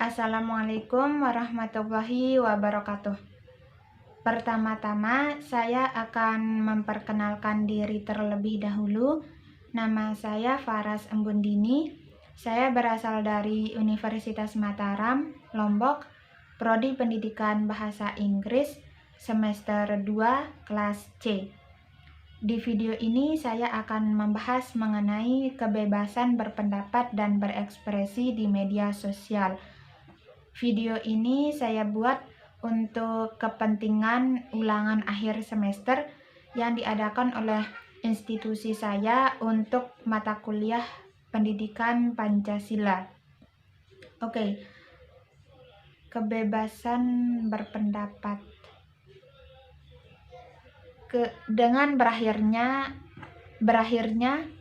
Assalamualaikum warahmatullahi wabarakatuh. Pertama-tama, saya akan memperkenalkan diri terlebih dahulu. Nama saya Faras Embundini. Saya berasal dari Universitas Mataram, Lombok, Prodi Pendidikan Bahasa Inggris, semester 2, kelas C. Di video ini saya akan membahas mengenai kebebasan berpendapat dan berekspresi di media sosial. Video ini saya buat untuk kepentingan ulangan akhir semester yang diadakan oleh institusi saya untuk mata kuliah Pendidikan Pancasila. Oke, kebebasan berpendapat. Dengan berakhirnya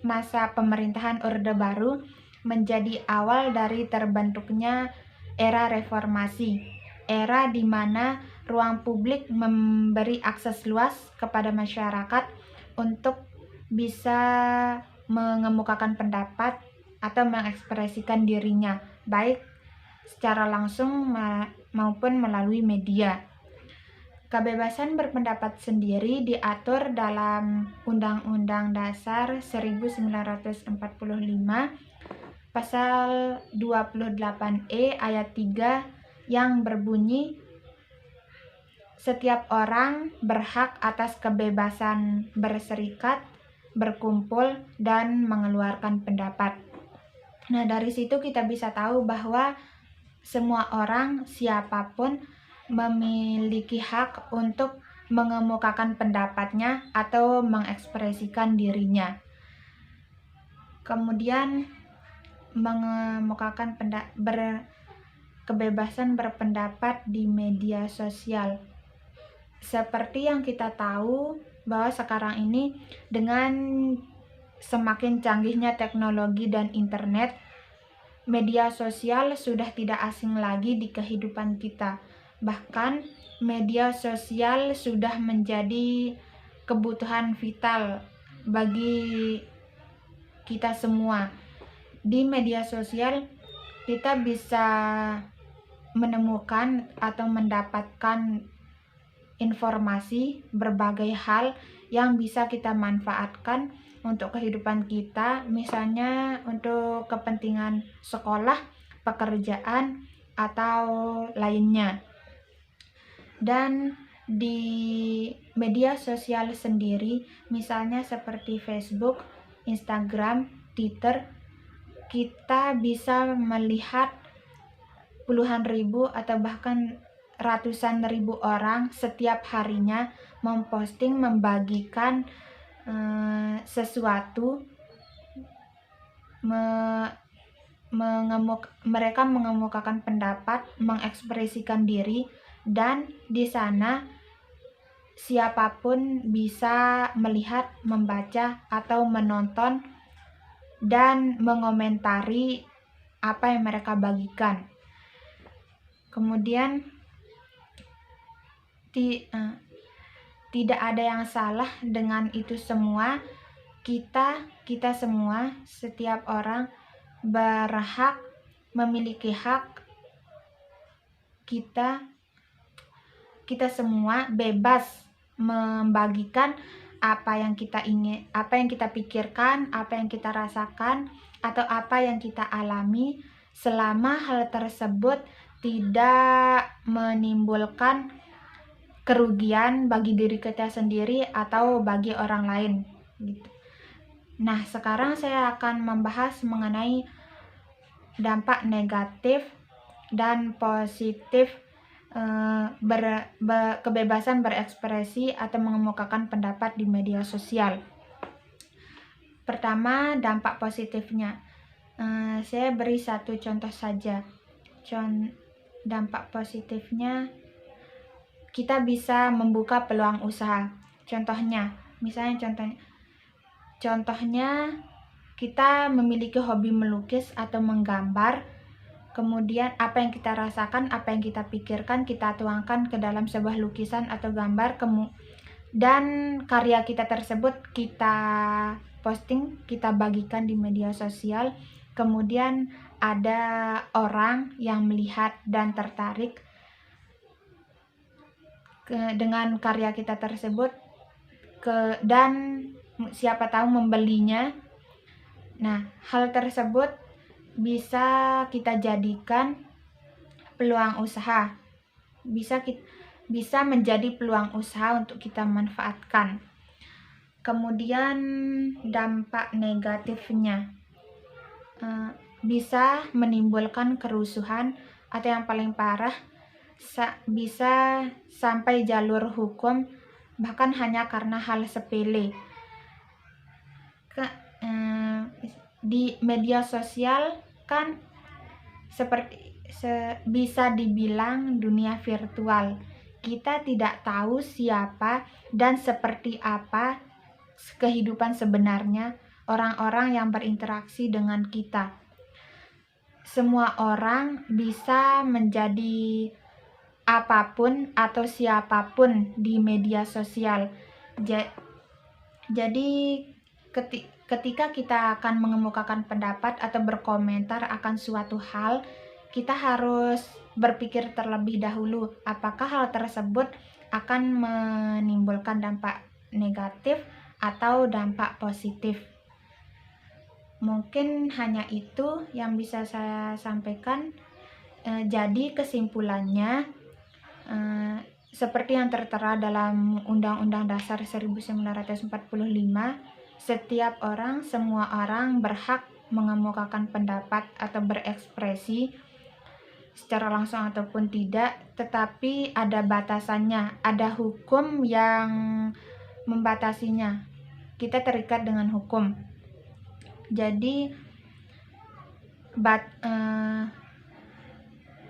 masa pemerintahan Orde Baru menjadi awal dari terbentuknya era reformasi, era di mana ruang publik memberi akses luas kepada masyarakat untuk bisa mengemukakan pendapat atau mengekspresikan dirinya, baik secara langsung maupun melalui media. Kebebasan berpendapat sendiri diatur dalam Undang-Undang Dasar 1945 Pasal 28E ayat 3 yang berbunyi, setiap orang berhak atas kebebasan berserikat, berkumpul, dan mengeluarkan pendapat. Nah, dari situ kita bisa tahu bahwa semua orang, siapapun, memiliki hak untuk mengemukakan pendapatnya atau mengekspresikan dirinya. Kemudian mengemukakan kebebasan berpendapat di media sosial. Seperti yang kita tahu bahwa sekarang ini dengan semakin canggihnya teknologi dan internet, media sosial sudah tidak asing lagi di kehidupan kita. Bahkan media sosial sudah menjadi kebutuhan vital bagi kita semua. Di media sosial kita bisa menemukan atau mendapatkan informasi berbagai hal yang bisa kita manfaatkan untuk kehidupan kita, misalnya untuk kepentingan sekolah, pekerjaan, atau lainnya. Dan di media sosial sendiri, misalnya seperti Facebook, Instagram, Twitter, kita bisa melihat puluhan ribu atau bahkan ratusan ribu orang setiap harinya memposting, membagikan sesuatu, mereka mengemukakan pendapat, mengekspresikan diri, dan di sana siapapun bisa melihat, membaca, atau menonton dan mengomentari apa yang mereka bagikan. Kemudian tidak ada yang salah dengan itu semua. Kita semua, setiap orang berhak, memiliki hak. Kita semua bebas membagikan apa yang kita ingin, apa yang kita pikirkan, apa yang kita rasakan, atau apa yang kita alami, selama hal tersebut tidak menimbulkan kerugian bagi diri kita sendiri atau bagi orang lain gitu. Nah, sekarang saya akan membahas mengenai dampak negatif dan positif kebebasan berekspresi atau mengemukakan pendapat di media sosial. Pertama, dampak positifnya. Saya beri satu contoh saja. Dampak positifnya, kita bisa membuka peluang usaha. Contohnya kita memiliki hobi melukis atau menggambar. Kemudian apa yang kita rasakan, apa yang kita pikirkan, kita tuangkan ke dalam sebuah lukisan atau gambar, dan karya kita tersebut kita posting, kita bagikan di media sosial. Kemudian ada orang yang melihat dan tertarik dengan karya kita tersebut dan siapa tahu membelinya. Nah, hal tersebut bisa kita jadikan peluang usaha. Bisa menjadi peluang usaha untuk kita manfaatkan. Kemudian dampak negatifnya bisa menimbulkan kerusuhan atau yang paling parah bisa sampai jalur hukum, bahkan hanya karena hal sepele. Di media sosial kan bisa dibilang dunia virtual. Kita tidak tahu siapa dan seperti apa kehidupan sebenarnya orang-orang yang berinteraksi dengan kita. Semua orang bisa menjadi apapun atau siapapun di media sosial. Jadi ketika kita akan mengemukakan pendapat atau berkomentar akan suatu hal, kita harus berpikir terlebih dahulu apakah hal tersebut akan menimbulkan dampak negatif atau dampak positif. Mungkin hanya itu yang bisa saya sampaikan. Jadi kesimpulannya, seperti yang tertera dalam Undang-Undang Dasar 1945, setiap orang, semua orang berhak mengemukakan pendapat atau berekspresi secara langsung ataupun tidak, tetapi ada batasannya, ada hukum yang membatasinya. Kita terikat dengan hukum. Jadi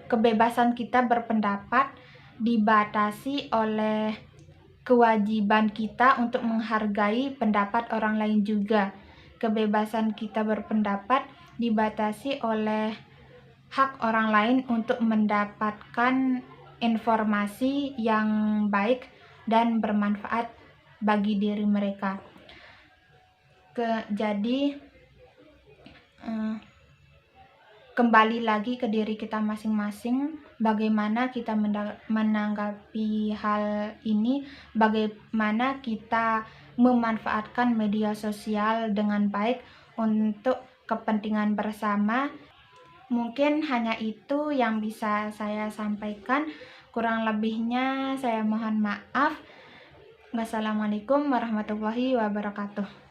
kebebasan kita berpendapat dibatasi oleh kewajiban kita untuk menghargai pendapat orang lain juga. Kebebasan kita berpendapat dibatasi oleh hak orang lain untuk mendapatkan informasi yang baik dan bermanfaat bagi diri mereka. Jadi kembali lagi ke diri kita masing-masing, bagaimana kita menanggapi hal ini, bagaimana kita memanfaatkan media sosial dengan baik untuk kepentingan bersama. Mungkin hanya itu yang bisa saya sampaikan, kurang lebihnya saya mohon maaf. Wassalamualaikum warahmatullahi wabarakatuh.